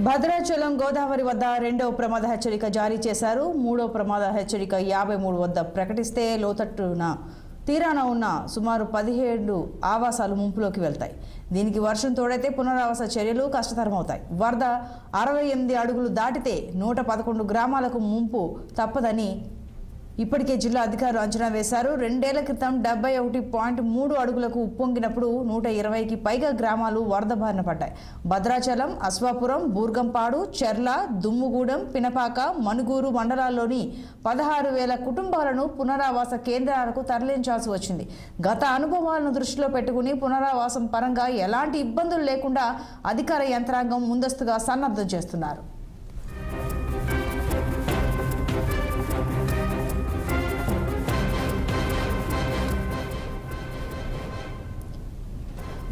భద్రాచలం గోదావరి వద్ద రెండవ ప్రమాద హెచ్చరిక జారీ చేశారు. మూడో ప్రమాద హెచ్చరిక 53 వద్ద ప్రకటిస్తే లోతట్టున తీరాన ఉన్న సుమారు 17 ఆవాసాలు ముంపులోకి వెళ్తాయి. దీనికి వర్షం తోడైతే పునరావాస చర్యలు కష్టతరమవుతాయి. వరద 68 అడుగులు దాటితే 111 గ్రామాలకు ముంపు తప్పదని ఇప్పటికే జిల్లా అధికారులు అంచనా వేశారు. 2 ఏళ్ల క్రితం 71.3 అడుగులకు ఉప్పొంగినప్పుడు 120కి పైగా గ్రామాలు వరద బారిన పడ్డాయి. భద్రాచలం, అశ్వాపురం, బూర్గంపాడు, చెర్ల, దుమ్ముగూడెం, పినపాక, మనుగూరు మండలాల్లోని 16,000 కుటుంబాలను పునరావాస కేంద్రాలకు తరలించాల్సి వచ్చింది. గత అనుభవాలను దృష్టిలో పెట్టుకుని పునరావాసం పరంగా ఎలాంటి ఇబ్బందులు లేకుండా అధికార యంత్రాంగం ముందస్తుగా సన్నద్ధం చేస్తున్నారు.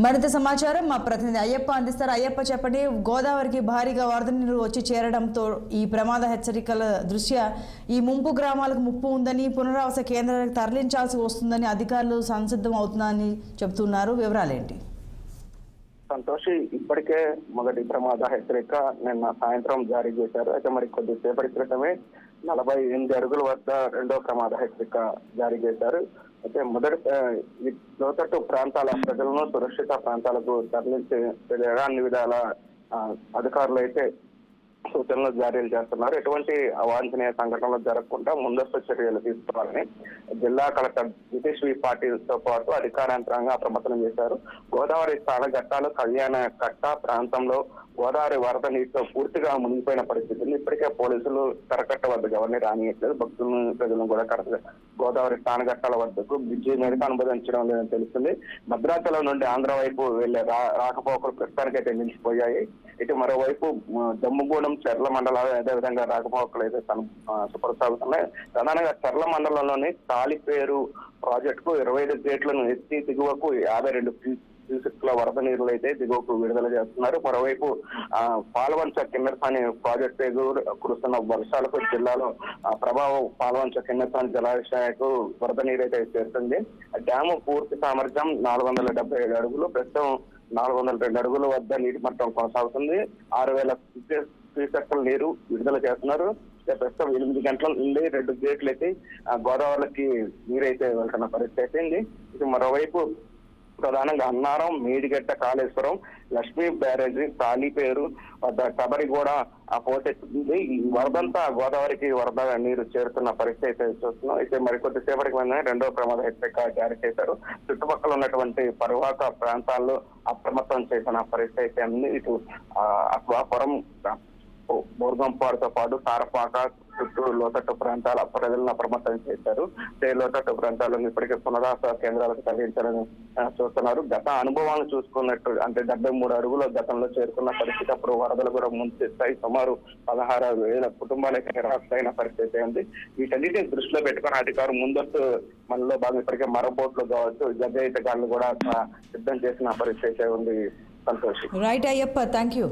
మరింత సమాచారం మా ప్రతినిధి అయ్యప్ప అందిస్తారు. అయ్యప్ప, చెప్పండి. గోదావరికి భారీగా వరద నీరు వచ్చి చేరడంతో ఈ ప్రమాద హెచ్చరికల దృష్ట్యా ఈ ముంపు గ్రామాలకు ముప్పు ఉందని, పునరావాస కేంద్రాలకు తరలించాల్సి వస్తుందని అధికారులు సంసిద్ధం అవుతుందని చెబుతున్నారు. వివరాలేంటి? సంతోషి, ఇప్పటికే మొదటి ప్రమాద హెచ్చరిక నిన్న సాయంత్రం జారీ చేశారు. అయితే మరి కొద్దిసేపటి క్రితమే 48 అడుగుల వద్ద రెండో ప్రమాద హెచ్చరిక జారీ చేశారు. అయితే మొదటి లోతట్టు ప్రాంతాల ప్రజలను సురక్షిత ప్రాంతాలకు తరలించే అన్ని విధాల అధికారులు అయితే సూచనలు జారీ చేస్తున్నారు. ఎటువంటి అవాంఛనీయ సంఘటనలు జరగకుండా ముందస్తు చర్యలు తీసుకోవాలని జిల్లా కలెక్టర్ నితీష్ పాటిల్తో పాటు అధికార యంత్రాంగం అప్రమత్తం చేశారు. గోదావరి స్థానఘట్టాలు, కళ్యాణ కట్ట ప్రాంతంలో గోదావరి వరద నీటితో పూర్తిగా మునిగిపోయిన పరిస్థితులు. ఇప్పటికే పోలీసులు కరకట్ట వద్దకు ఎవరిని రానియట్లేదు. భక్తులను, ప్రజలను కూడా గోదావరి స్థానఘట్టాల వద్దకు బ్రిడ్జి మీదకి అనుమతించడం లేదని తెలుస్తుంది. భద్రాచలం నుండి ఆంధ్ర వైపు వెళ్లే రాకపోకలు ప్రస్తుతానికైతే నిలిచిపోయాయి. ఇటు మరోవైపు దమ్ముగూడెం, చెర్ల మండలాలు అదేవిధంగా రాకపోకలు అయితే కొనసాగుతున్నాయి. ప్రధానంగా చెర్ల మండలంలోని తాలిపేరు ప్రాజెక్టుకు 25 గేట్లను ఎత్తి దిగువకు 52 క్యూసెక్ల వరద నీరులు అయితే దిగువకు విడుదల చేస్తున్నారు. మరోవైపు పాల్వంచ కిన్నెరసాని ప్రాజెక్టు ఎగువ కురుస్తున్న వర్షాలకు జిల్లాలో ప్రభావం పాల్వంచ కిన్నెరసాని జలాశయకు వరద నీరు అయితే చేరుతుంది. డ్యాము పూర్తి సామర్థ్యం 477 అడుగులు. ప్రస్తుతం 402 అడుగుల వద్ద నీటి మట్టం కొనసాగుతుంది. 6,000 క్యూసెక్ల నీరు విడుదల చేస్తున్నారు. ప్రస్తుతం 8 గంటల నుండి 2 గేట్లు అయితే గోదావరికి నీరైతే వెళ్తున్న పరిస్థితి అయింది. ఇది మరోవైపు ప్రధానంగా అన్నారం, మేడిగడ్డ, కాళేశ్వరం, లక్ష్మీ బ్యారేజీ, తాలిపేరు వద్ద కబరిగూడ పోటెత్తుంది. ఈ వరదంతా గోదావరికి వరద నీరు చేరుతున్న పరిస్థితి అయితే చూస్తున్నాం. అయితే మరికొద్దిసేపటికి వెంటనే రెండో ప్రమాద హెచ్చరిక జారీ చేశారు. చుట్టుపక్కల ఉన్నటువంటి పరివాహక ప్రాంతాల్లో అప్రమత్తం చేసిన పరిస్థితి అయితే ఉంది. ఇటు అశ్వాపురం, బూర్గంపాడుతో పాటు తారపాక చుట్టూ లోతట్టు ప్రాంతాల ప్రజలను అప్రమత్తం చేశారు. లోతట్టు ప్రాంతాల్లో ఇప్పటికే పునరావాస కేంద్రాలకు తరలించాలని చూస్తున్నారు. గత అనుభవాలను చూసుకున్నట్టు అంటే 73 అడుగుల గతంలో చేరుకున్న పరిస్థితి అప్పుడు వరదలు కూడా ముంచెత్తాయి. సుమారు 16,000 కుటుంబాలకి నిరాశైన పరిస్థితి ఉంది. వీటన్నిటిని దృష్టిలో పెట్టుకుని అధికారులు ముందస్తు మనలో భాగం ఇప్పటికే మరబోట్లు కావచ్చు, జగ్గైతగాళ్లు కూడా సిద్ధం చేసిన పరిస్థితి ఉంది. Santosh. Right Ayyappa, thank you.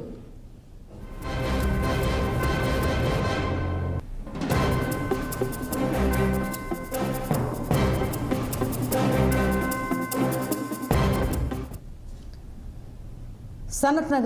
Sanath Nagar